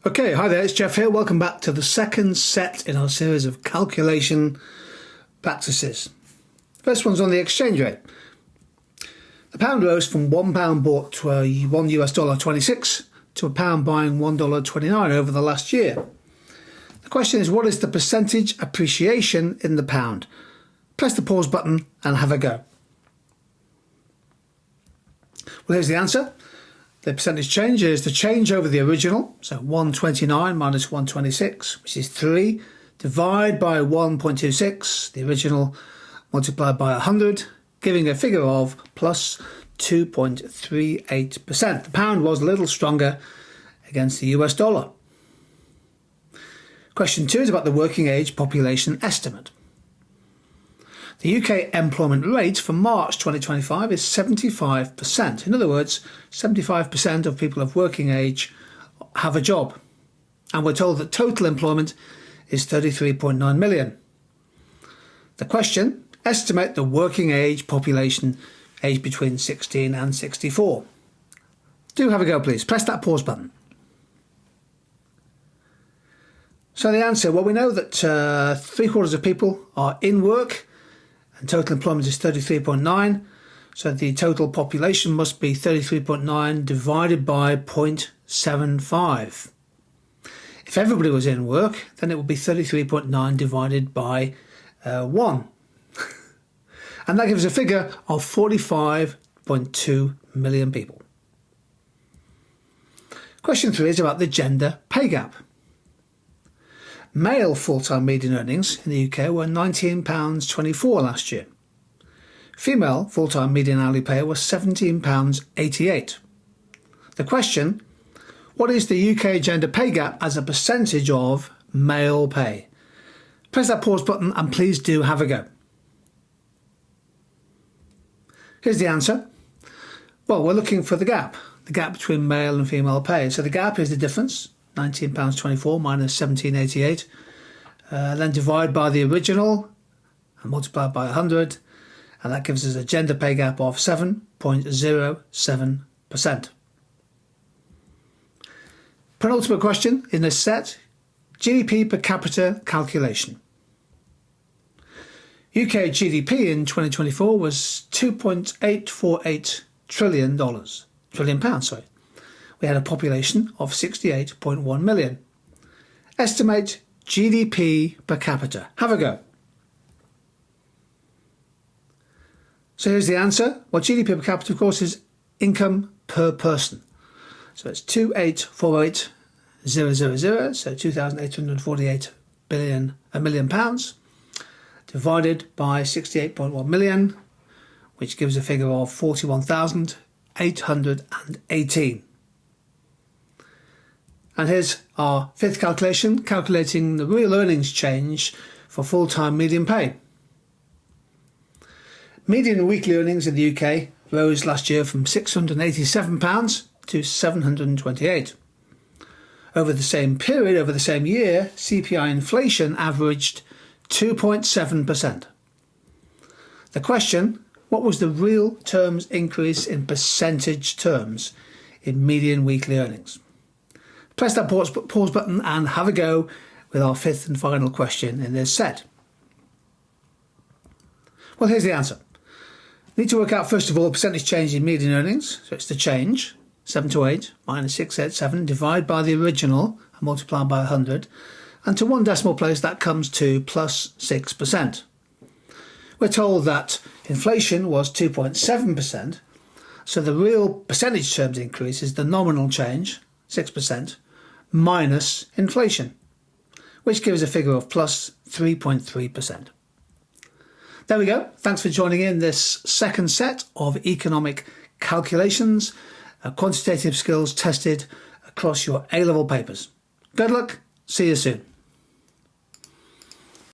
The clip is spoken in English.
Okay, hi there, it's Jeff here. Welcome back to the second set in our series of calculation practices. First one's on the exchange rate. The pound rose from £1 bought to $1 US 26 to a pound buying $1.29 over the last year. The question is, what is the percentage appreciation in the pound? Press the pause button and have a go. Well, here's the answer. The percentage change is the change over the original, so 129 minus 126, which is 3, divide by 1.26, the original, multiplied by 100, giving a figure of plus 2.38%. The pound was a little stronger against the US dollar. Question 2 is about the working age population estimate. The UK employment rate for March 2025 is 75%. In other words, 75% of people of working age have a job. And we're told that total employment is 33.9 million. The question, estimate the working age population aged between 16 and 64. Do have a go, please. Press that pause button. So the answer, well, we know that 3/4 of people are in work, and total employment is 33.9, so the total population must be 33.9 divided by 0.75. If everybody was in work, then it would be 33.9 divided by 1. And that gives a figure of 45.2 million people. Question 3 is about the gender pay gap. Male full-time median earnings in the UK were £19.24 last year. Female full-time median hourly pay was £17.88. The question, what is the UK gender pay gap as a percentage of male pay? Press that pause button and please do have a go. Here's the answer. Well, we're looking for the gap between male and female pay. So the gap is the difference. £19.24 minus £17.88, then divide by the original and multiply by 100, and that gives us a gender pay gap of 7.07%. Penultimate question in this set, GDP per capita calculation. UK GDP in 2024 was £2.848 trillion. We had a population of 68.1 million. Estimate GDP per capita. Have a go. So here's the answer. Well, GDP per capita, of course, is income per person. So it's 2,848,000, so 2,848 million pounds, divided by 68.1 million, which gives a figure of 41,818. And here's our fifth calculation, calculating the real earnings change for full-time median pay. Median weekly earnings in the UK rose last year from £687 to £728. Over the same period, over the same year, CPI inflation averaged 2.7%. The question, what was the real terms increase in percentage terms in median weekly earnings? Press that pause button and have a go with our fifth and final question in this set. Well, here's the answer. We need to work out, first of all, the percentage change in median earnings. So it's the change, 728 minus 687, divide by the original and multiply by 100. And to one decimal place, that comes to plus 6%. We're told that inflation was 2.7%. So the real percentage terms increase is the nominal change, 6%, minus inflation, which gives a figure of plus 3.3%. There we go. Thanks for joining in this second set of economic calculations, quantitative skills tested across your A-level papers. Good luck. See you soon.